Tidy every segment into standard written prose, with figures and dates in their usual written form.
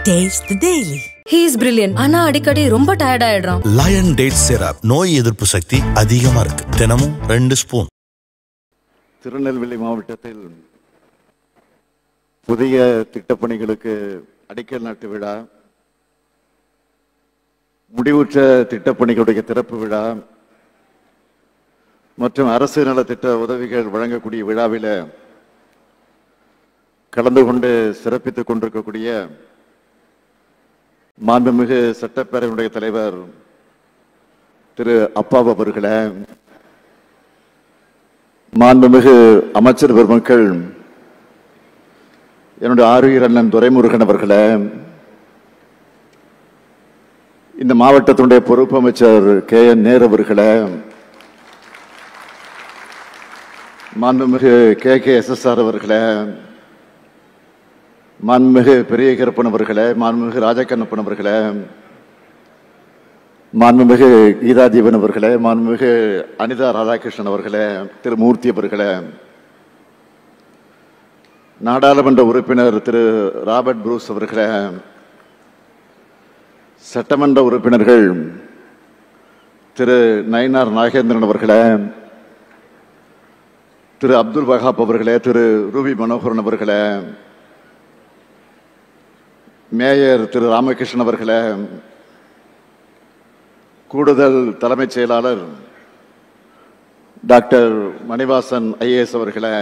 Taste the Daily. He is brilliant. ஆனா அடிக்கடி ரொம்ப டயர்ட் ஆயிடுறான். Lion Date Syrup நோய் எதிர்ப்பு சக்தி அதிகமா இருக்கு. தினமும் 2 ஸ்பூன். திருநெல்வேலி மாவட்டத்தில் புதிய திட்டப்பணிகளுக்கு அடிக்கல் நாட்டு விழா, முடிவுற்ற திட்டப்பணிகளுடைய திறப்பு விழா மற்றும் அரசு நலத்திட்ட உதவிகள் வழங்கக்கூடிய விழாவில் கலந்து கொண்டு சிறப்பித்துக் கொண்டிருக்கக்கூடிய மாண்புமிகு சட்டப்பேரவையுடைய தலைவர் திரு அப்பாவு அவர்களே, மாண்புமிகு அமைச்சர் பெருமக்கள், என்னுடைய ஆறுயிர் அண்ணன் துரைமுருகன் அவர்களே, இந்த மாவட்டத்தினுடைய பொறுப்பு அமைச்சர் KN நேரு அவர்களே, மாண்புமிகு KKSSR அவர்களே, மாண்புமிகு பெரிய கருப்பன் அவர்களே, மாண்புமிகு ராஜகண்ணப்பன் அவர்களே, மாண்புமிகு கீதாதீபன் அவர்களே, மாண்புமிகு அனிதா ராதாகிருஷ்ணன் அவர்களே, திரு மூர்த்தி அவர்களே, நாடாளுமன்ற உறுப்பினர் திரு ராபர்ட் புரூஸ் அவர்களே, சட்டமன்ற உறுப்பினர்கள் திரு நயினார் நாகேந்திரன் அவர்களே, திரு அப்துல் வஹாப் அவர்களே, திரு ரூபி மனோகரன் அவர்களே, மேயர் திரு ராமகிருஷ்ணன் அவர்களே, கூடுதல் தலைமைச் செயலாளர் டாக்டர் மணிவாசன் IAS அவர்களே,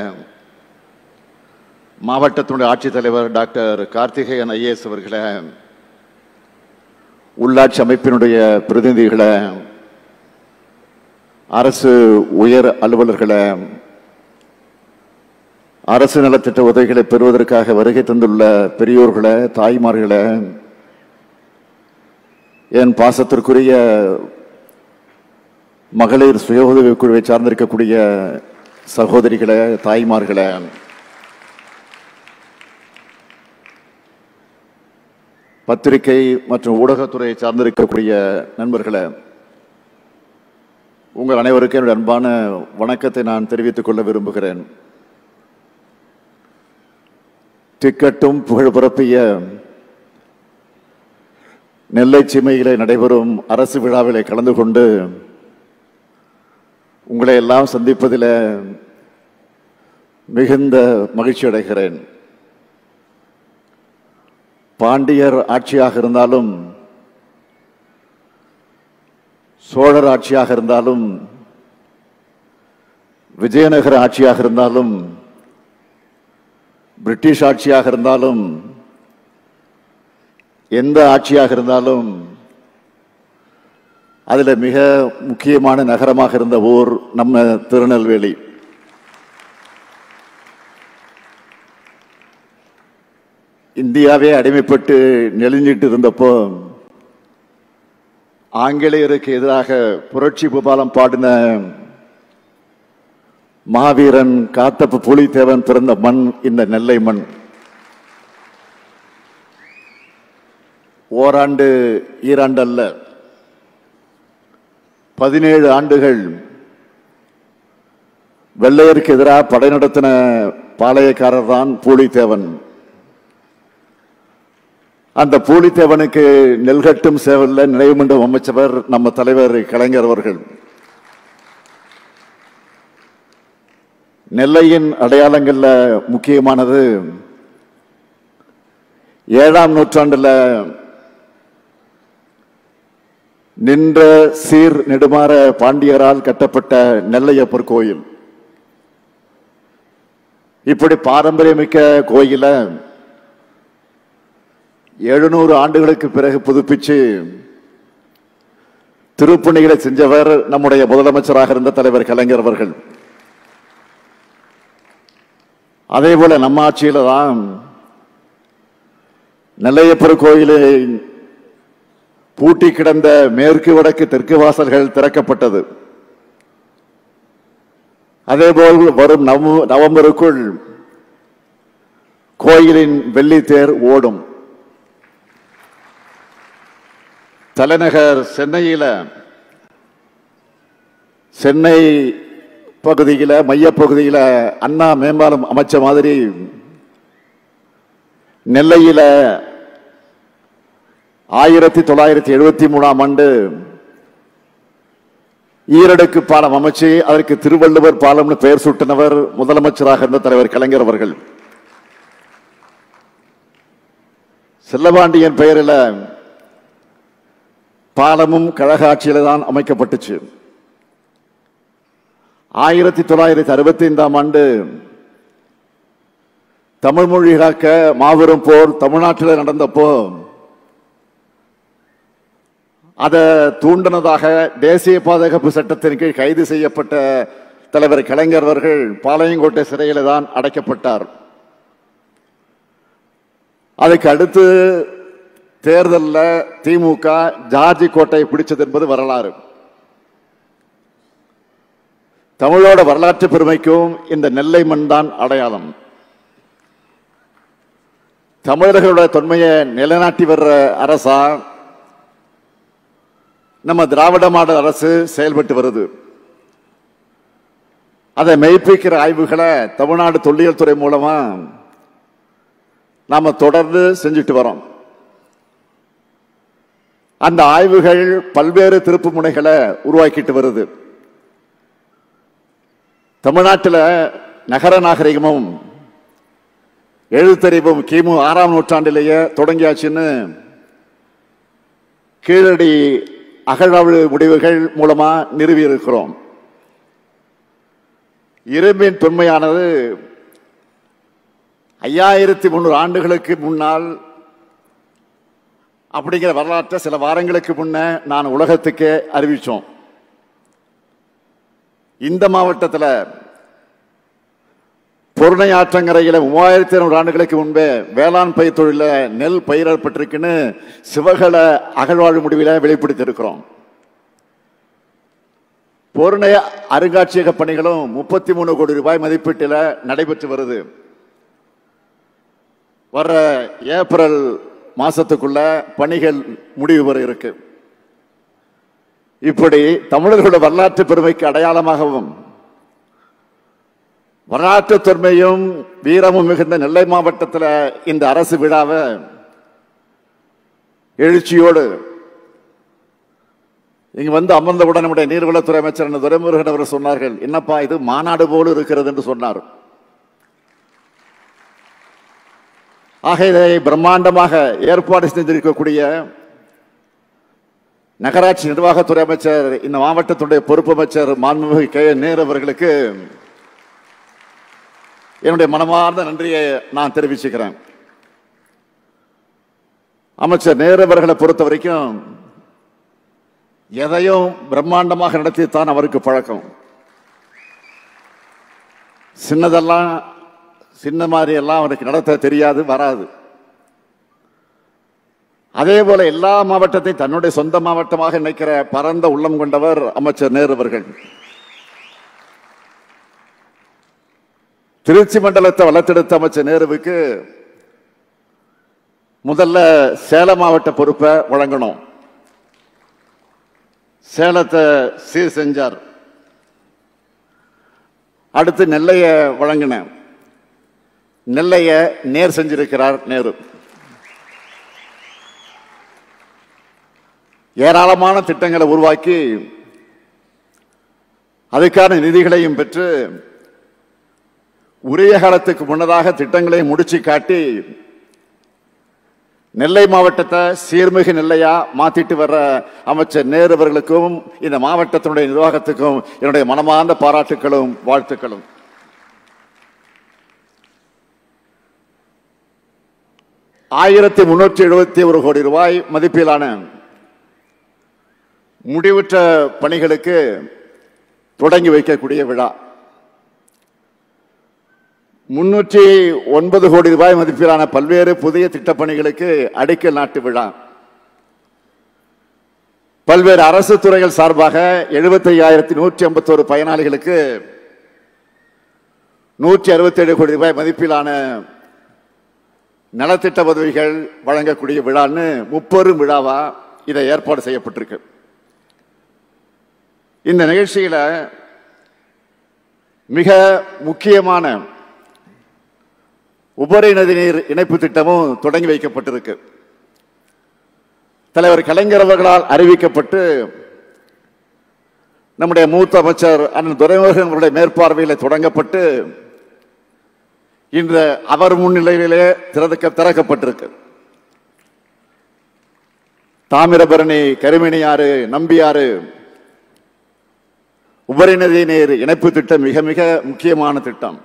மாவட்டத்தினுடைய ஆட்சித்தலைவர் டாக்டர் கார்த்திகேயன் IAS அவர்களே, உள்ளாட்சி அமைப்பினுடைய பிரதிநிதிகளே, அரசு உயர் அலுவலர்களே, அரசு நலத்திட்ட உதவிகளை பெறுவதற்காக வருகை தந்துள்ள பெரியோர்களே, தாய்மார்களே, என் பாசத்திற்குரிய மகளிர் சுய உதவி குழுவை சார்ந்திருக்கக்கூடிய சகோதரிகளே, தாய்மார்களே, பத்திரிகை மற்றும் ஊடகத்துறையை சார்ந்திருக்கக்கூடிய நண்பர்களே, உங்கள் அனைவருக்கும் என்னுடைய அன்பான வணக்கத்தை நான் தெரிவித்துக் கொள்ள விரும்புகிறேன். திக்கட்டும் புகழ் பரப்பிய நெல்லை சீமையிலே நடைபெறும் அரசு விழாவிலே கலந்து கொண்டு உங்களை எல்லாம் சந்திப்பதில் மிகுந்த மகிழ்ச்சி அடைகிறேன். பாண்டியர் ஆட்சியாக இருந்தாலும், சோழர் ஆட்சியாக இருந்தாலும், விஜயநகர ஆட்சியாக இருந்தாலும், பிரிட்டிஷ் ஆட்சியாக இருந்தாலும், எந்த ஆட்சியாக இருந்தாலும் அதில் மிக முக்கியமான நகரமாக இருந்த ஊர் நம்ம திருநெல்வேலி. இந்தியாவே அடிமைப்பட்டு நெளிஞ்சிட்டு இருந்தப்போ ஆங்கிலேயருக்கு எதிராக புரட்சி பூபாலம் பாடின மாவீரன் காத்தப்ப புலித்தேவன் பிறந்த மண் இந்த நெல்லை மண். ஓராண்டு ஈராண்டு அல்ல, 17 ஆண்டுகள் வெள்ளையருக்கு எதிராக படை நடத்தின பாளையக்காரர் தான் பூலித்தேவன். அந்த பூலித்தேவனுக்கு நெல்கட்டும் சேவல்ல நினைவு மண்டபம் அமைச்சவர் நம்ம தலைவர் கலைஞர் அவர்கள். நெல்லையின் அடையாளங்கள்ல முக்கியமானது 7ஆம் நூற்றாண்டுல நின்ற சீர் நெடுமாற பாண்டியரால் கட்டப்பட்ட நெல்லையப்பர் கோயில். இப்படி பாரம்பரியமிக்க கோயில 700 ஆண்டுகளுக்கு பிறகு புதுப்பிச்சு திருப்பணிகளை செஞ்சவர் நம்முடைய முதலமைச்சராக இருந்த தலைவர் கலைஞர் அவர்கள். அதே போல நம்ம ஆட்சியில தான் நெல்லையப்பர் கோயிலை பூட்டி கிடந்த மேற்கு வடக்கு தெற்கு வாசல்கள் திறக்கப்பட்டது. அதேபோல் வரும் நவம்பருக்குள் கோயிலின் வெள்ளித்தேர் ஓடும். தலைநகர் சென்னை பகுதியில் மையப்பகுதியில் அண்ணா மேம்பாலம் அமைச்ச மாதிரி நெல்லையில் 1973ஆம் ஆண்டு ஈரடுக்கு பாலம் அமைச்சு அதற்கு திருவள்ளுவர் பாலம்னு பெயர் சூட்டினவர் முதலமைச்சராக இருந்த தலைவர் கலைஞர் அவர்கள். செல்லபாண்டியன் பெயரில் பாலமும் கழக ஆட்சியில தான் அமைக்கப்பட்டுச்சு. 1965ஆம் ஆண்டு தமிழ் மொழி காக்க மாபெரும் போர் தமிழ்நாட்டில் நடந்தப்போ அதை தூண்டினதாக தேசிய பாதுகாப்பு சட்டத்தின் கீழ் கைது செய்யப்பட்ட தலைவர் கலைஞர் அவர்கள் பாளையங்கோட்டை சிறையில் தான் அடைக்கப்பட்டார். அதுக்கு அடுத்து தேர்தலில் திமுக ஜார்ஜி கோட்டையை பிடிச்சது என்பது வரலாறு. தமிழோட வரலாற்று பெருமைக்கும் இந்த நெல்லை மண் தான் அடையாளம். தமிழர்களுடைய தொன்மையை நிலைநாட்டி வர்ற அரசா நம்ம திராவிட மாடல் அரசு செயல்பட்டு வருது. அதை மெய்ப்பிக்கிற ஆய்வுகளை தமிழ்நாடு தொல்லியல் துறை மூலமா நாம தொடர்ந்து செஞ்சுட்டு வரோம். அந்த ஆய்வுகள் பல்வேறு திருப்பு முனைகளை உருவாக்கிட்டு வருது. தமிழ்நாட்டில் நகர நாகரிகமும் எழுத்தறிவும் கிமு 6ஆம் நூற்றாண்டிலேயே தொடங்கியாச்சுன்னு கீழடி அகழ்வாய்வு முடிவுகள் மூலமா நிறுவி இருக்கிறோம். இரும்பின் தொன்மையானது 5300 ஆண்டுகளுக்கு முன்னால் அப்படிங்கிற வரலாற்றை சில வாரங்களுக்கு முன்ன நான் உலகத்துக்கே அறிவிச்சோம். இந்த மாவட்டத்தில் பொருணை ஆற்றங்கரையில் 3200 ஆண்டுகளுக்கு முன்பே வேளாண் பயிர் தொழில நெல் பயிரிடப்பட்டிருக்குன்னு சிவகல அகழ்வாழ்வு முடிவில் வெளிப்படுத்தி இருக்கிறோம். பொருணை அருங்காட்சியக பணிகளும் 33 கோடி ரூபாய் மதிப்பீட்டில் நடைபெற்று வருது. வர்ற ஏப்ரல் மாசத்துக்குள்ள பணிகள் முடிவு வர இருக்கு. இப்படி தமிழர்களுடைய வரலாற்று பெருமைக்கு அடையாளமாகவும் வரலாற்று தொன்மையும் வீரமும் மிகுந்த நெல்லை மாவட்டத்தில் இந்த அரசு விழாவை எழுச்சியோடு இங்க வந்து அமர்ந்தவுடன் நம்முடைய நீர்வளத்துறை அமைச்சர் துரைமுருகன் அவர் சொன்னார்கள், என்னப்பா இது மாநாடு போல இருக்கிறது என்று சொன்னார். ஆக இதை பிரம்மாண்டமாக ஏற்பாடு செஞ்சிருக்கக்கூடிய நகராட்சி நிர்வாகத்துறை அமைச்சர், இந்த மாவட்டத்துடைய பொறுப்பு அமைச்சர் மாண்புமிகு கே.என். நேரு அவர்களுக்கு என்னுடைய மனமார்ந்த நன்றியை நான் தெரிவிச்சுக்கிறேன். அமைச்சர் நேரு அவர்களை பொறுத்த வரைக்கும் எதையும் பிரம்மாண்டமாக நடத்தித்தான் அவருக்கு பழக்கம். சின்னதெல்லாம் சின்ன மாதிரி எல்லாம் அவருக்கு நடத்த தெரியாது, வராது. அதே போல எல்லா மாவட்டத்தையும் தன்னுடைய சொந்த மாவட்டமாக நினைக்கிற பரந்த உள்ளம் கொண்டவர் அமைச்சர் நேரு அவர்கள். திருச்சி மண்டலத்தை வளர்த்தெடுத்த அமைச்சர் நேருவுக்கு முதல்ல சேலம் மாவட்ட பொறுப்பை வழங்கணும். சேலத்தை சீர் செஞ்சார். அடுத்து நெல்லைய வழங்கின, நெல்லைய நேர் செஞ்சிருக்கிறார் நேரு. ஏராளமான திட்டங்களை உருவாக்கி அதுக்கான நிதிகளையும் பெற்று உரிய காலத்துக்கு முன்னதாக திட்டங்களை முடிச்சு காட்டி நெல்லை மாவட்டத்தை சீர்மிகு நெல்லையா மாத்திட்டு வர்ற அமைச்சர் நேரு அவர்களுக்கும் இந்த மாவட்டத்தினுடைய நிர்வாகத்துக்கும் என்னுடைய மனமார்ந்த பாராட்டுகளும் வாழ்த்துக்களும். $1371 கோடி ரூபாய் மதிப்பிலான முடிவுற்ற பணிகளுக்கு தொடங்கி வைக்கக்கூடிய விழா. 309 கோடி ரூபாய் மதிப்பிலான பல்வேறு புதிய திட்டப்பணிகளுக்கு அடிக்கல் நாட்டு விழா. பல்வேறு அரசு துறைகள் சார்பாக 75,151 பயனாளிகளுக்கு 167 கோடி ரூபாய் மதிப்பிலான நலத்திட்ட உதவிகள் வழங்கக்கூடிய விழான்னு 30 விழாவா இதை ஏற்பாடு செய்யப்பட்டிருக்கு. இந்த நிகழ்ச்சியில மிக முக்கியமான உபரி நதிநீர் இணைப்பு திட்டமும் தொடங்கி வைக்கப்பட்டிருக்கு. தலைவர் கலைஞர் அவர்களால் அறிவிக்கப்பட்டு நம்முடைய மூத்த அமைச்சர் அண்ணன் துரைமுருகன் அவருடைய மேற்பார்வையில் தொடங்கப்பட்டு இன்று அவர் முன்னிலையிலே திறக்கப்பட்டிருக்கு. தாமிரபரணி, கருமணியாறு, நம்பியாறு உபரி நதி நீர் இணைப்பு திட்டம் மிக மிக முக்கியமான திட்டம்.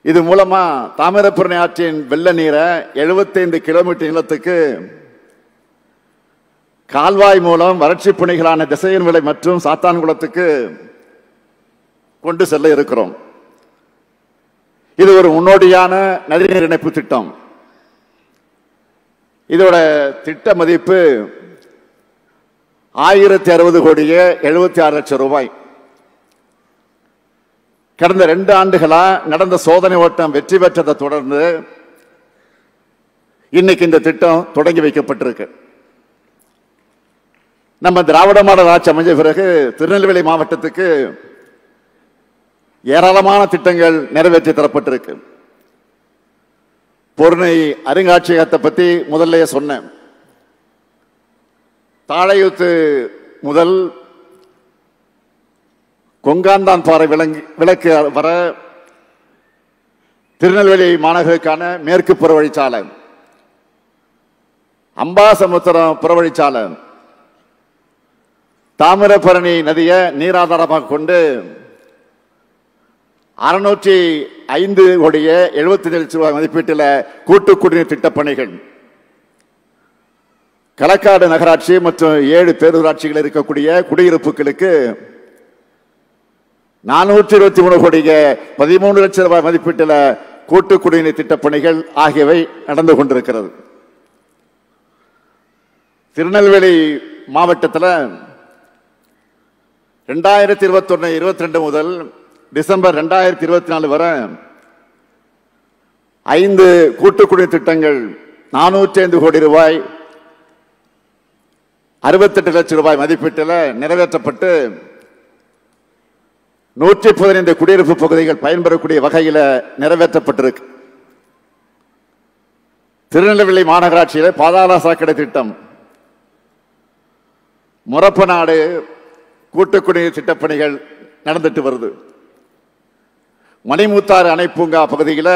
இது மூலமா தாமிரபரணி ஆற்றின் வெள்ள நீரை 75 கிலோமீட்டர் நீளத்துக்கு கால்வாய் மூலம் வறட்சி பணிகளான திசையன் விலை மற்றும் சாத்தான்குளத்துக்கு கொண்டு செல்ல இருக்கிறோம். இது ஒரு முன்னோடியான நதிநீர் இணைப்பு திட்டம். இதோட திட்ட மதிப்பு 1060 கோடியே 76 லட்சம் ரூபாய். கடந்த 2 ஆண்டுகளா நடந்த சோதனை ஓட்டம் வெற்றி பெற்றதை தொடர்ந்து இன்னைக்கு இந்த திட்டம் தொடங்கி வைக்கப்பட்டிருக்கு. நம்ம திராவிட மாடல் ஆட்சி அமைஞ்ச பிறகு திருநெல்வேலி மாவட்டத்துக்கு ஏராளமான திட்டங்கள் நிறைவேற்றி தரப்பட்டிருக்கு. பொருணை அருங்காட்சியகத்தை பத்தி முதல்ல சொன்னேன். தாழையூத்து முதல் கொங்காந்தான் பாறை விளக்கு வர திருநெல்வேலி மாநகருக்கான மேற்கு புறவழிச்சாலை, அம்பாசமுத்திரம் புறவழிச்சாலை, தாமிரபரணி நதியை நீராதாரமாக கொண்டு 605 கோடியே 75 லட்சம் ரூபாய் மதிப்பீட்டில் கூட்டு குடிநீர் திட்டப் பணிகள், களக்காடு நகராட்சி மற்றும் 7 பேரூராட்சிகள் இருக்கக்கூடிய குடியிருப்புகளுக்கு 423 கோடியே 13 லட்சம் ரூபாய் மதிப்பீட்டில் கூட்டு குடிநீர் திட்டப் பணிகள் ஆகியவை நடந்து கொண்டிருக்கிறது. திருநெல்வேலி மாவட்டத்தில் 2021-22 முதல் டிசம்பர் 2024 வரை 5 கூட்டு குடிநீர் திட்டங்கள் 405 கோடி ரூபாய் 68 லட்சம் ரூபாய் மதிப்பீட்டில் நிறைவேற்றப்பட்டு 115 குடியிருப்பு பகுதிகள் பயன்பெறக்கூடிய வகையில் நிறைவேற்றப்பட்டிருக்கு. திருநெல்வேலி மாநகராட்சியில் பாதாள சாக்கடை திட்டம், முரப்பநாடு கூட்டு குடிநீர் திட்டப் பணிகள் நடந்துட்டு வருது. மணிமுத்தாறு அணை பூங்கா பகுதியில்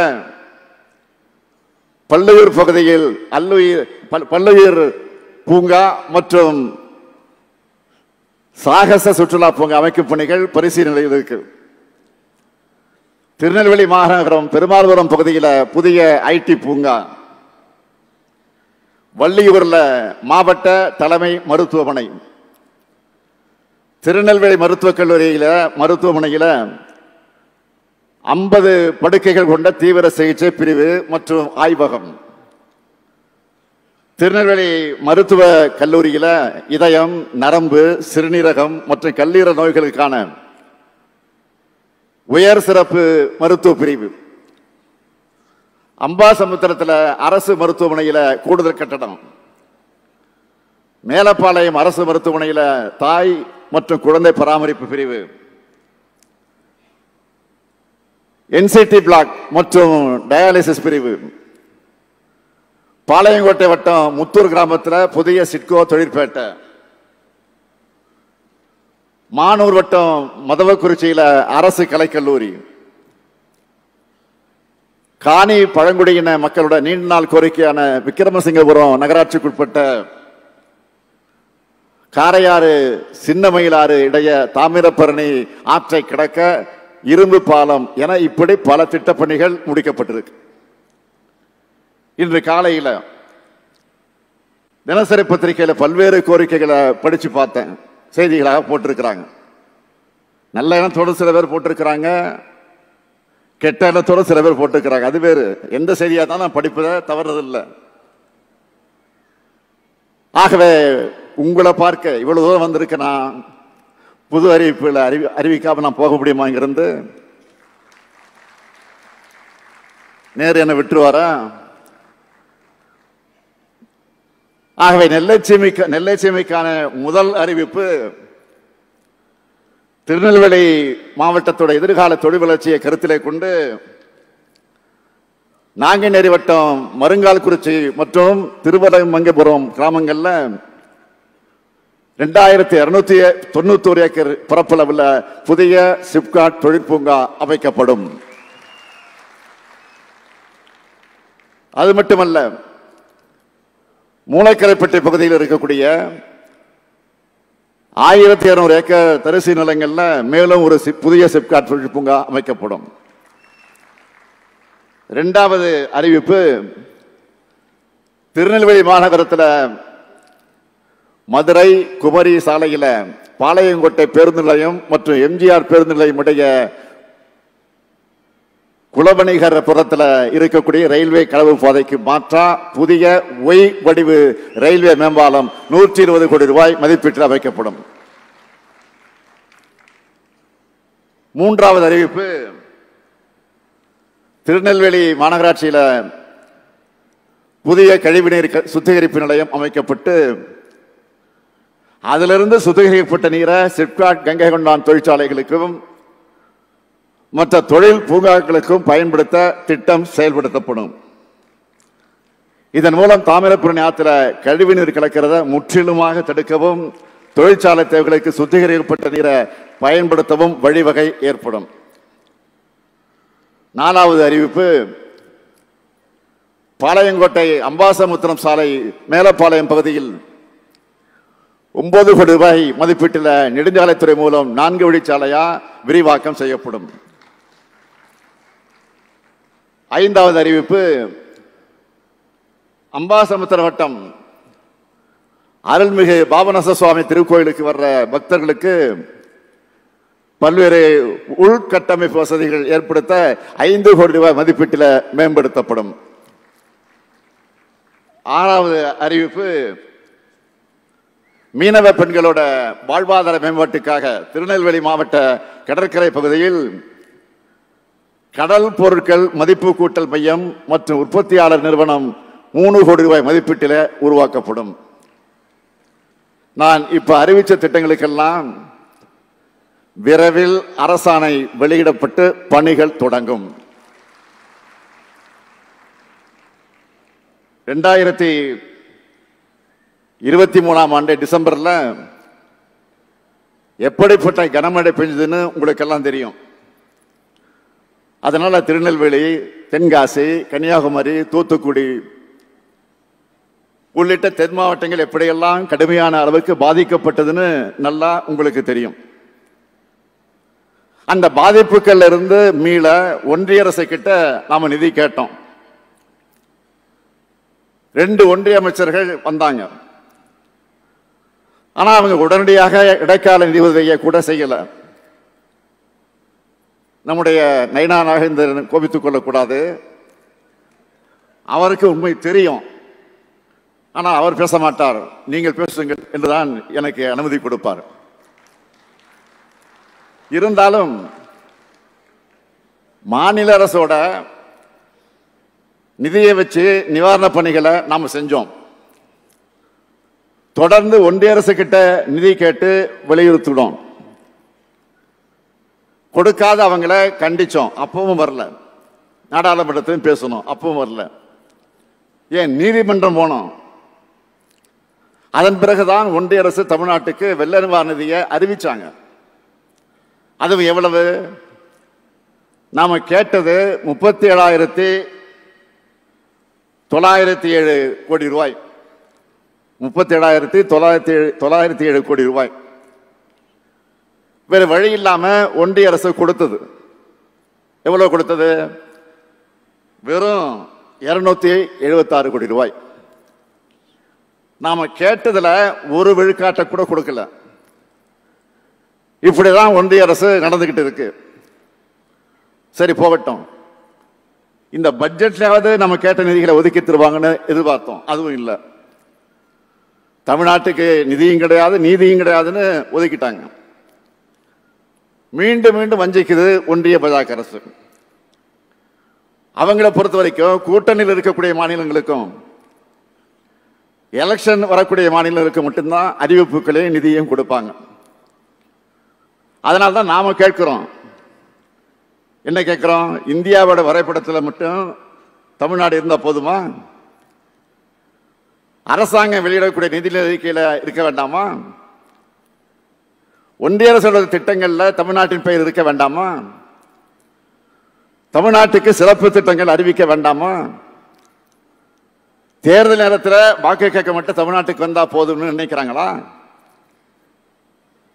பல்லுயிர் பகுதியில் பல்லுயிர் பூங்கா மற்றும் சாகச சுற்றுலா பூங்கா அமைக்கும் பணிகள் பரிசீலனையில் இருக்கு. திருநெல்வேலி மாநகரம் பெருமாள்புரம் பகுதியில் புதிய ஐடி பூங்கா, வள்ளியூர்ல மாவட்ட தலைமை மருத்துவமனை, திருநெல்வேலி மருத்துவக் கல்லூரியில மருத்துவமனையில் 50 படுக்கைகள் கொண்ட தீவிர சிகிச்சை பிரிவு மற்றும் ஆய்வகம், திருநெல்வேலி மருத்துவ கல்லூரியில் இதயம், நரம்பு, சிறுநீரகம் மற்றும் கல்லீரல் நோய்களுக்கான உயர் சிறப்பு மருத்துவ பிரிவு, அம்பாசமுத்திரத்தில் அரசு மருத்துவமனையில் கூடுதல் கட்டடம், மேலப்பாளையம் அரசு மருத்துவமனையில் தாய் மற்றும் குழந்தை பராமரிப்பு பிரிவு, என்சிடி பிளாக் மற்றும் டயாலிசிஸ் பிரிவு, பாளையங்கோட்டை வட்டம் முத்தூர் கிராமத்தில் புதிய சிட்கோ தொழிற்பேட்டை, மானூர் வட்டம் மதவக்குறிச்சியில் அரசு கலைக்கல்லூரி, காணி பழங்குடியின மக்களோட நீண்ட நாள் கோரிக்கையான விக்கிரமசிங்கபுரம் நகராட்சிக்குட்பட்ட காரையாறு சின்னமயிலாறு இடைய தாமிரபரணி ஆற்றை கடக்க இரும்பு பாலம் என இப்படி பல திட்டப்பணிகள் முடிக்கப்பட்டிருக்கு. இன்று காலையில் தினசரி பத்திரிகையில் பல்வேறு கோரிக்கைகளை படிச்சு பார்த்தேன், செய்திகளாக போட்டிருக்கிறாங்க. நல்ல எண்ணத்தோடு சில பேர் போட்டிருக்கிறாங்க, கெட்ட எண்ணத்தோடு சில பேர் போட்டிருக்கிறாங்க. அது வேறு, எந்த செய்தியாக தான் நான் படிப்பதை தவறுதில்லை. ஆகவே உங்களை பார்க்க இவ்வளவு தூரம் வந்திருக்க நான் புது அறிவிப்புகளை அறிவிக்காம நான் போக முடியுமா? இங்கிருந்து நேரு என்ன விட்டுருவாரா? ஆகவே நெல்லை சீமைக்கான முதல் அறிவிப்பு திருநெல்வேலி மாவட்டத்தோட எதிர்கால தொழில் வளர்ச்சியை கருத்திலே கொண்டு நாங்குநேரி வட்டம் மருங்கால்குறிச்சி மற்றும் திருவலமங்கபுரம் கிராமங்கள்ல 2291 ஏக்கர் பரப்பளவுள்ள புதிய சிப்காட் தொழிற்பூங்கா அமைக்கப்படும். அது மட்டுமல்ல, மூளைக்கரைப்பட்டி பகுதியில் இருக்கக்கூடிய 1200 ஏக்கர் தரிசு நிலங்கள்ல மேலும் ஒரு புதிய சிப்காட் தொழிற்பூங்கா அமைக்கப்படும். இரண்டாவது அறிவிப்பு, திருநெல்வேலி மாநகரத்தில் மதுரை குமரி சாலையில பாளையங்கோட்டை பேருந்து நிலையம் மற்றும் எம்ஜிஆர் பேருந்து நிலையம் உடைய குலவணிகர் புறத்தில் இருக்கக்கூடிய ரயில்வே களவு பாதைக்கு மாற்றா புதிய ஒய் வடிவு ரயில்வே மேம்பாலம் 120 கோடி ரூபாய் மதிப்பீட்டில் அமைக்கப்படும். மூன்றாவது அறிவிப்பு, திருநெல்வேலி மாநகராட்சியில் புதிய கழிவுநீர் சுத்திகரிப்பு நிலையம் அமைக்கப்பட்டு அதிலிருந்து சுத்திகரிக்கப்பட்ட நீரை சிப்காட் கங்கை கொண்டான் தொழிற்சாலைகளுக்கும் மற்ற தொழில் பூங்காக்களுக்கும் பயன்படுத்த திட்டம் செயல்படுத்தப்படும். இதன் மூலம் தாமிரபரணி ஆற்றில் கழிவுநீர் கலக்கிறத முற்றிலுமாக தடுக்கவும் தொழிற்சாலை தேவைகளுக்கு சுத்திகரிக்கப்பட்ட நீரை பயன்படுத்தவும் வழிவகை ஏற்படும். நாலாவது அறிவிப்பு, பாளையங்கோட்டை அம்பாசமுத்திரம் சாலை மேலப்பாளையம் பகுதியில் 9 கோடி ரூபாய் மதிப்பீட்டில் நெடுஞ்சாலைத்துறை மூலம் 4 வழிச்சாலையா விரிவாக்கம் செய்யப்படும். ஐந்தாவது அறிவிப்பு, அம்பாசமுத்திரம் வட்டம் அருள்மிகு பாபநாச சுவாமி திருக்கோயிலுக்கு வர்ற பக்தர்களுக்கு பல்வேறு உள்கட்டமைப்பு வசதிகள் ஏற்படுத்த 5 கோடி ரூபாய் மதிப்பீட்டில் மேம்படுத்தப்படும். ஆறாவது அறிவிப்பு, மீனவ பெண்களோட வாழ்வாதார மேம்பாட்டுக்காக திருநெல்வேலி மாவட்ட கடற்கரை பகுதியில் கடல் பொருட்கள் மதிப்பு கூட்டல் மையம் மற்றும் உற்பத்தியாளர் நிறுவனம் 3 கோடி ரூபாய் மதிப்பீட்டில் உருவாக்கப்படும். நான் இப்ப அறிவித்த திட்டங்களுக்கெல்லாம் விரைவில் அரசாணை வெளியிடப்பட்டு பணிகள் தொடங்கும். 2023ஆம் ஆண்டு டிசம்பர்ல எப்படிப்பட்ட கனமழை பெஞ்சதுன்னு உங்களுக்கு எல்லாம் தெரியும். அதனால திருநெல்வேலி, தென்காசி, கன்னியாகுமரி, தூத்துக்குடி உள்ளிட்ட தென் மாவட்டங்கள் எப்படியெல்லாம் கடுமையான அளவுக்கு பாதிக்கப்பட்டதுன்னு நல்லா உங்களுக்கு தெரியும். அந்த பாதிப்புகள்ல இருந்து மீள ஒன்றிய அரசு கிட்ட நாம நிதி கேட்டோம். 2 ஒன்றிய அமைச்சர்கள் வந்தாங்க. ஆனா அவங்க உடனடியாக இடைக்கால நிதி உதவியை கூட செய்யல. நம்முடைய நைனா நாகேந்திரன் கோபித்துக் கொள்ளக்கூடாது, அவருக்கு உண்மை தெரியும். ஆனா அவர் பேச மாட்டார். நீங்கள் பேசுங்கள் என்றுதான் எனக்கு அனுமதி கொடுப்பார். இருந்தாலும் மாநில அரசோட நிதியை வச்சு நிவாரண பணிகளை நாம செஞ்சோம். தொடர்ந்து ஒன்றிய அரசு கிட்ட நிதி கேட்டு வலியுறுத்தினோம். கொடுக்காத அவங்களை கண்டிச்சோம், அப்பவும் வரல. நாடாளுமன்றத்திலும் பேசணும், அப்பவும் வரல. ஏன் நீதிமன்றம் போனோம். அதன் பிறகுதான் ஒன்றிய அரசு தமிழ்நாட்டுக்கு வெள்ள நிவாரண நிதியை அறிவிச்சாங்க. அதுவும் எவ்வளவு? நாம கேட்டது 37,907 கோடி ரூபாய். 37,907 கோடி ரூபாய். வேற வழி இல்லாம ஒன்றிய அரசு கொடுத்தது. எவ்வளவு கொடுத்தது? வெறும் 276 கோடி ரூபாய். நாம கேட்டதுல ஒரு விழுக்காட்டை கூட கொடுக்கல. இப்படிதான் ஒன்றிய அரசு நடந்துகிட்டு இருக்கு. சரி போகட்டும், இந்த பட்ஜெட்லாவது நம்ம கேட்ட நிதிகளை ஒதுக்கி தருவாங்கன்னு எதிர்பார்த்தோம். அதுவும் இல்லை. தமிழ்நாட்டுக்கு நிதியும் கிடையாது, நீதியும் கிடையாதுன்னு ஒதுக்கிட்டாங்க. மீண்டும் மீண்டும் வஞ்சிக்குது ஒன்றிய பாஜக அரசு. அவங்களை பொறுத்த வரைக்கும் கூட்டணியில் இருக்கக்கூடிய மாநிலங்களுக்கும் எலெக்ஷன் வரக்கூடிய மாநிலங்களுக்கு மட்டும்தான் அறிவிப்புகளையும் நிதியும் கொடுப்பாங்க. அதனால்தான் நாம கேட்கிறோம். என்ன கேட்கிறோம்? இந்தியாவோட வரைபடத்தில் மட்டும் தமிழ்நாடு இருந்தா போதுமா? அரசாங்கம் வெளியிடக்கூடிய நிதி அறிக்கையில இருக்க வேண்டாமா? ஒன்றிய அரசோட திட்டங்கள்ல தமிழ்நாட்டின் பெயர் இருக்க வேண்டாமா? தமிழ்நாட்டுக்கு சிறப்பு திட்டங்கள் அறிவிக்க வேண்டாமா? தேர்தல் நேரத்தில் வாக்கு கேட்க மட்டும் தமிழ்நாட்டுக்கு வந்தா போதும்னு நினைக்கிறாங்களா?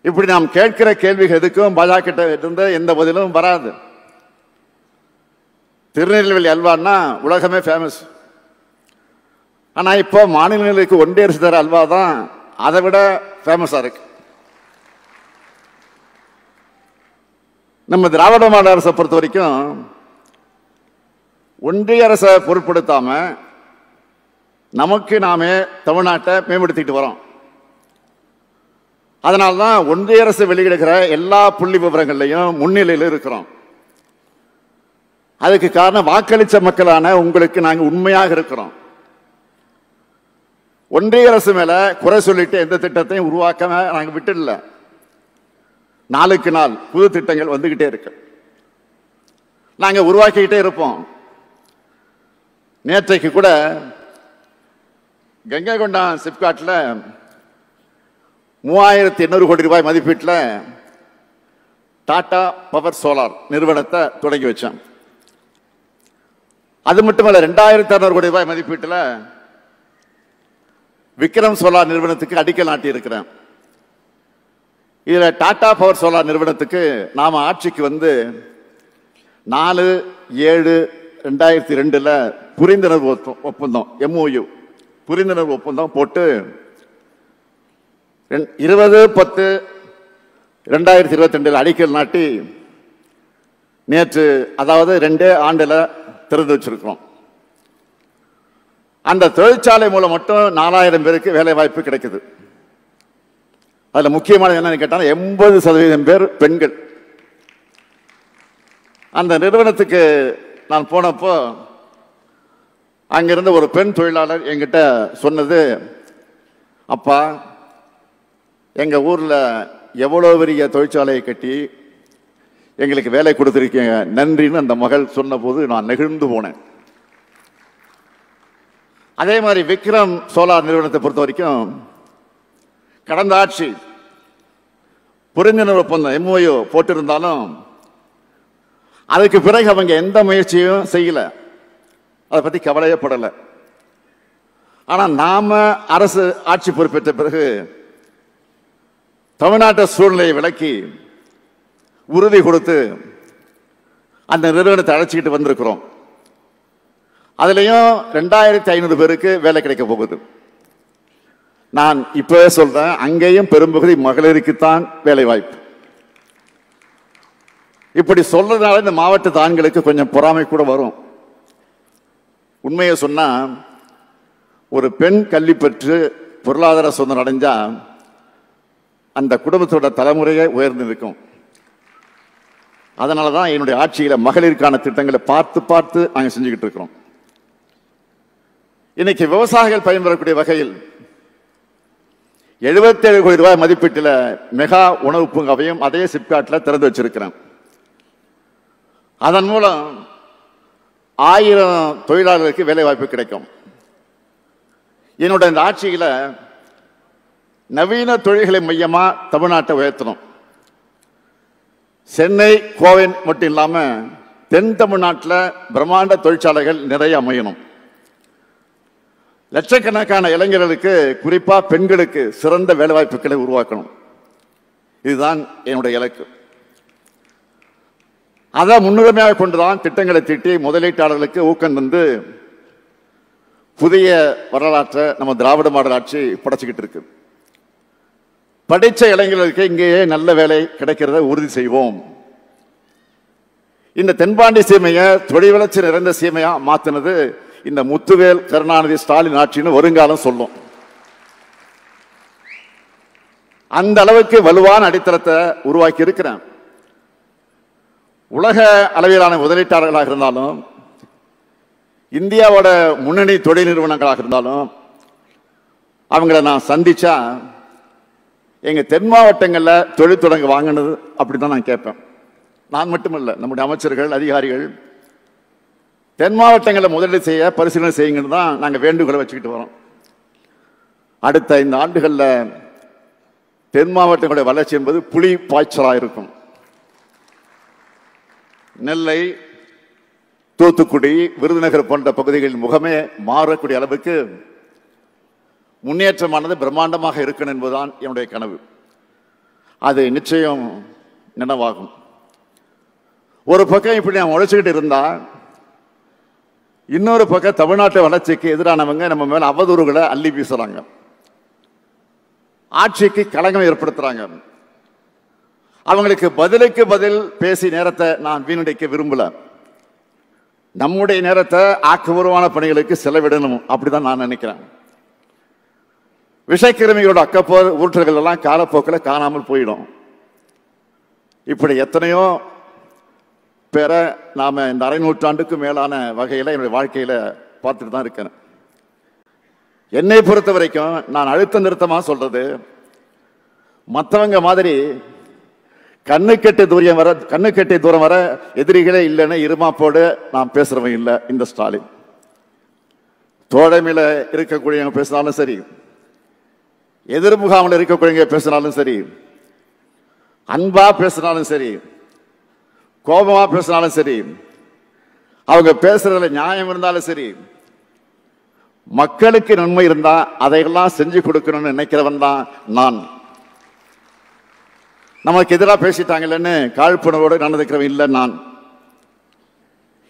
இப்படி நாம் கேட்கிற கேள்விகள் எதுக்கும் பாஜக கிட்ட இருந்த எந்த பதிலும் வராது. திருநெல்வேலி அல்வான்னா உலகமே ஃபேமஸ். ஆனா இப்போ மாநிலங்களுக்கு ஒன்றிய அரசு தர அல்வா தான் அதை விட ஃபேமஸா இருக்கு. நம்ம திராவிட மாடல் அரசை பொறுத்த வரைக்கும் ஒன்றிய அரசை பொருட்படுத்தாம நமக்கு நாமே தமிழ்நாட்டை மேம்படுத்திட்டு வரோம். அதனால்தான் ஒன்றிய அரசு வெளியிடுகிற எல்லா புள்ளி விவரங்கள்லையும் முன்னிலையில் இருக்கிறோம். அதுக்கு காரணம் வாக்களிச்ச மக்களான உங்களுக்கு நாங்கள் உண்மையாக இருக்கிறோம். ஒன்றிய அரசு மேல குறை சொல்லிட்டு எந்த திட்டத்தையும் உருவாக்க நாங்கள் விட்டுடல. நாளுக்கு நாள் புது திட்டங்கள் வந்துகிட்டே இருக்கு. நாங்க உருவாக்கிக்கிட்டே இருப்போம். நேற்றைக்கு கூட கங்கை கொண்டா சிப்காட்ல 3800 கோடி ரூபாய் மதிப்பீட்டில் டாடா பவர் சோலார் நிறுவனத்தை தொடங்கி வச்சோம். அது மட்டுமல்ல, 2600 கோடி ரூபாய் மதிப்பீட்டில் விக்ரம் சோலார் நிறுவனத்துக்கு அடிக்கல் நாட்டி இருக்கிறேன். இதுல டாடா பவர் சோலார் நிறுவனத்துக்கு நாம ஆட்சிக்கு வந்து 4/7/2002 புரிந்துணர்வு ஒப்பந்தம் MOU புரிந்துணர்வு ஒப்பந்தம் போட்டு 20/10/2022 அடிக்கல் நாட்டி நேற்று, அதாவது 2 ஆண்டுல திறந்து வச்சிருக்கிறோம். அந்த தொழிற்சாலை மூலம் மட்டும் 4000 பேருக்கு வேலை வாய்ப்பு கிடைக்குது. அதுல முக்கியமானது என்னன்னு கேட்டா 80% பேர் பெண்கள். அந்த நிறுவனத்துக்கு நான் போனப்போ அங்கிருந்த ஒரு பெண் தொழிலாளர் என்கிட்ட சொன்னது, அப்பா எங்க ஊர்ல எவ்வளவு பெரிய தொழிற்சாலையை கட்டி எங்களுக்கு வேலை கொடுத்திருக்கீங்க, நன்றின்னு அந்த மகள் சொன்ன போது நான் நெகிழ்ந்து போனேன். அதே மாதிரி விக்ரம் சோலார் நிறுவனத்தை பொறுத்த வரைக்கும் கடந்த ஆட்சி புரிந்துணர்வு ஒப்பந்தம் MOU போட்டிருந்தாலும் அதுக்கு பிறகு அவங்க எந்த முயற்சியும் செய்யல. அதை பத்தி கவலையே படல. ஆனா நாம அரசு ஆட்சி பொறுப்பேற்ற பிறகு தமிழ்நாட்டு சூழ்நிலையை விளக்கி உறுதி கொடுத்து அந்த நிறுவனத்தை அழைச்சிக்கிட்டு வந்திருக்கிறோம். அதுலயும் 2500 பேருக்கு வேலை கிடைக்க போகுது. நான் இப்பவே சொல்றேன், அங்கேயும் பெரும்பகுதி மகளிருக்குத்தான் வேலை வாய்ப்பு. இப்படி சொல்றதுனால இந்த மாவட்ட ஆண்களுக்கு கொஞ்சம் பொறாமை கூட வரும். உண்மையை சொன்னா, ஒரு பெண் கல்வி பெற்று பொருளாதார சுதந்திரம் அடைஞ்சா அந்த குடும்பத்தோட தலைமுறையே உயர்ந்து இருக்கும். அதனாலதான் என்னுடைய ஆட்சியில மகளிருக்கான திட்டங்களை பார்த்து பார்த்து நாங்க செஞ்சுக்கிட்டு இருக்கிறோம். இன்னைக்கு விவசாயிகள் பயன்பெறக்கூடிய வகையில் 77 கோடி ரூபாய் மதிப்பீட்டில் மெகா உணவு பூங்காவையும் அதே சிப்காட்டில் திறந்து வச்சிருக்கிறேன். அதன் மூலம் 1000 தொழிலாளர்களுக்கு வேலை வாய்ப்பு கிடைக்கும். என்னுடைய இந்த ஆட்சியில நவீன தொழில்களை மையமா தமிழ்நாட்டை உயர்த்தணும். சென்னை, கோவை மட்டும் இல்லாம தென் தமிழ்நாட்டில் பிரம்மாண்ட தொழிற்சாலைகள் நிறைய அமையணும். லட்சக்கணக்கான இளைஞர்களுக்கு, குறிப்பா பெண்களுக்கு சிறந்த வேலைவாய்ப்புகளை உருவாக்கணும். இதுதான் என்னுடைய இலக்கு. அதை முன்னுரிமையாக கொண்டுதான் திட்டங்களை தீட்டி முதலீட்டாளர்களுக்கு ஊக்கம் தந்து புதிய வரலாற்றை நம்ம திராவிட மாடல் ஆட்சி படைச்சுக்கிட்டு இருக்கு. படித்த இளைஞர்களுக்கு இங்கேயே நல்ல வேலை கிடைக்கிறத உறுதி செய்வோம். இந்த தென்பாண்டி சீமையை தொழில் வளர்ச்சி நிறைந்த சீமையா மாத்தினது இந்த முத்துவேல் கருணாநிதி ஸ்டாலின் ஆட்சின்னு வருங்காலம் சொல்லும். அந்த அளவுக்கு வலுவான அடித்தளத்தை உருவாக்கி இருக்கிறேன். உலக அளவிலான முதலீட்டாளர்களாக இருந்தாலும், இந்தியாவோட முன்னணி தொழில் நிறுவனங்களாக இருந்தாலும் அவங்கள நான் சந்திச்சா எங்க தென் மாவட்டங்களில் தொழில் தொடங்க வாங்கினது அப்படிதான் நான் கேட்பேன். நான் மட்டுமல்ல, நம்முடைய அமைச்சர்கள், அதிகாரிகள் தென் மாவட்டங்களில் முதலீடு செய்ய பரிசீலனை செய்யுங்கன்னு தான் நாங்கள் வேண்டுகோளை வச்சுக்கிட்டு வரோம். அடுத்த 5 ஆண்டுகளில் தென் மாவட்டங்களுடைய வளர்ச்சி என்பது புலி பாய்ச்சலாக இருக்கும். நெல்லை, தூத்துக்குடி, விருதுநகர் போன்ற பகுதிகளின் முகமே மாறக்கூடிய அளவுக்கு முன்னேற்றமானது பிரம்மாண்டமாக இருக்கணும் என்பதுதான் என்னுடைய கனவு. அது நிச்சயம் நினைவாகும். ஒரு பக்கம் இப்படி நான் உழைச்சிக்கிட்டு இருந்தா, இன்னொரு பக்கம் தமிழ்நாட்டு வளர்ச்சிக்கு எதிரானவங்க நம்ம மேல அவதூறுகளை அள்ளி வீசுறாங்க, ஆட்சிக்கு களங்கம் ஏற்படுத்துறாங்க. அவங்களுக்கு பதிலுக்கு பதில் பேசி நேரத்தை நான் வீணடிக்க விரும்பல. நம்முடைய நேரத்தை ஆக்கப்பூர்வமான பணிகளுக்கு செலவிடணும், அப்படிதான் நான் நினைக்கிறேன். விஷக்கிருமியோட அக்கப்போர் ஊற்றல்கள் எல்லாம் காலப்போக்கில் காணாமல் போயிடும். இப்படி எத்தனையோ பேரை நாம இந்த அரை நூற்றாண்டுக்கு மேலான வகையில் என்னுடைய வாழ்க்கையில பார்த்துட்டு தான் இருக்கிறேன். என்னை பொறுத்த வரைக்கும் நான் அழுத்த நிறுத்தமாக சொல்றது, மற்றவங்க மாதிரி கண்ணுக்கெட்டிய தூரம் வர எதிரிகளே இல்லைன்னு இருமாப்போடு நான் பேசுறவன் இல்லை. இந்த ஸ்டாலின் தோழமையில இருக்கக்கூடியவங்க பேசினாலும் சரி, எதிர்முகாமில் இருக்கக்கூடியவங்க பேசினாலும் சரி, அன்பா பேசினாலும் சரி, கோபமா பேசினாலும் சரி, அவங்க பேசுறதுல நியாயம் இருந்தாலும் சரி, மக்களுக்கு நன்மை இருந்தா அதையெல்லாம் செஞ்சு கொடுக்கணும்னு நினைக்கிறவன் தான் நான். நமக்கு எதிராக பேசிட்டாங்கன்னு காழ்ப்புணர்வோடு நடந்துக்கிறவன் இல்லை நான்.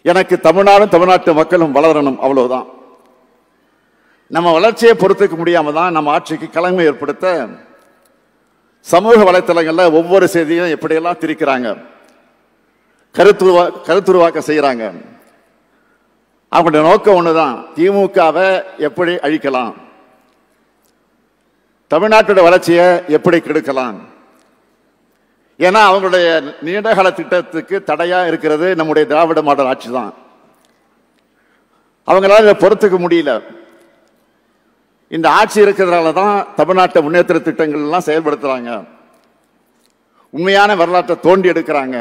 எனக்கு தமிழ்நாடும் தமிழ்நாட்டு மக்களும் வளரணும், அவ்வளவுதான். நம்ம வளர்ச்சியை பொறுத்துக்க முடியாம தான் நம்ம ஆட்சிக்கு களங்கம் ஏற்படுத்த சமூக வலைத்தளங்கள்ல ஒவ்வொரு செய்தியும் எப்படியெல்லாம் திரிக்கிறாங்க, கருத்துருவாக்க செய்யறாங்க. அவங்களுடைய நோக்கம் ஒண்ணுதான், திமுகவை எப்படி அழிக்கலாம், தமிழ்நாட்டோட வளர்ச்சியை எப்படி கெடுக்கலாம். ஏன்னா அவங்களுடைய நீண்டகால திட்டத்துக்கு தடையா இருக்கிறது நம்முடைய திராவிட மாடல் ஆட்சி தான். அவங்களால இதை பொறுத்துக்க முடியல. இந்த ஆட்சி இருக்கிறதுனால தான் தமிழ்நாட்டை முன்னேற்ற திட்டங்கள் எல்லாம் செயல்படுத்துறாங்க, உண்மையான வரலாற்றை தோண்டி எடுக்கிறாங்க,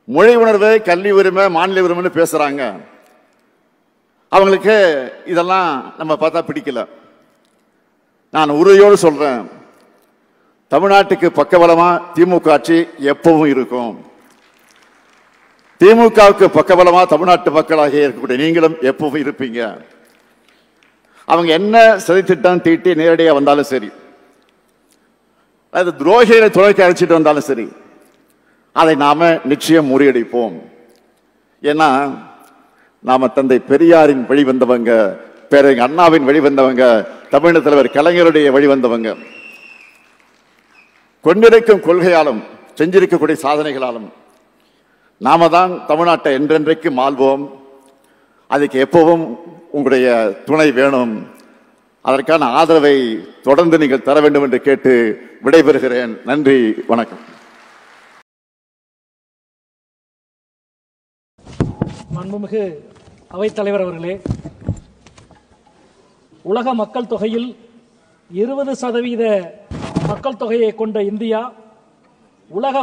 மொழி உணர்வு, கல்வி உரிமை, மாநில உரிமைன்னு பேசுறாங்க. அவங்களுக்கு இதெல்லாம் நம்ம பார்த்தா பிடிக்கல. நான் உறுதியோடு சொல்றேன், தமிழ்நாட்டுக்கு பக்கபலமா திமுக ஆட்சி எப்பவும் இருக்கும். திமுகவுக்கு பக்கபலமா தமிழ்நாட்டு மக்களாக இருக்கக்கூடிய நீங்களும் எப்பவும் இருப்பீங்க. அவங்க என்ன சதித்திட்டம் தீட்டி நேரடியாக வந்தாலும் சரி, அது துரோகிகளை துணைக்கு அழைச்சிட்டு வந்தாலும் சரி, அதை நாம நிச்சயம் முறியடிப்போம். ஏன்னா நாம தந்தை பெரியாரின் வழி வந்தவங்க, பேரறிஞர் அண்ணாவின் வழி வந்தவங்க, தமிழக தலைவர் கலைஞருடைய வழி வந்தவங்க. கொண்டிருக்கும் கொள்கையாலும் செஞ்சிருக்கக்கூடிய சாதனைகளாலும் நாம தான் தமிழ்நாட்டை என்றென்றைக்கு மாள்வோம். அதுக்கு எப்பவும் உங்களுடைய துணை வேணும். அதற்கான ஆதரவை தொடர்ந்து நீங்கள் தர வேண்டும் என்று கேட்டு விடைபெறுகிறேன். நன்றி, வணக்கம். மாண்புமிகு அவைத்தலைவர் அவர்களே, உலக மக்கள் தொகையில் 20% மக்கள் தொகையை கொண்ட இந்தியா உலக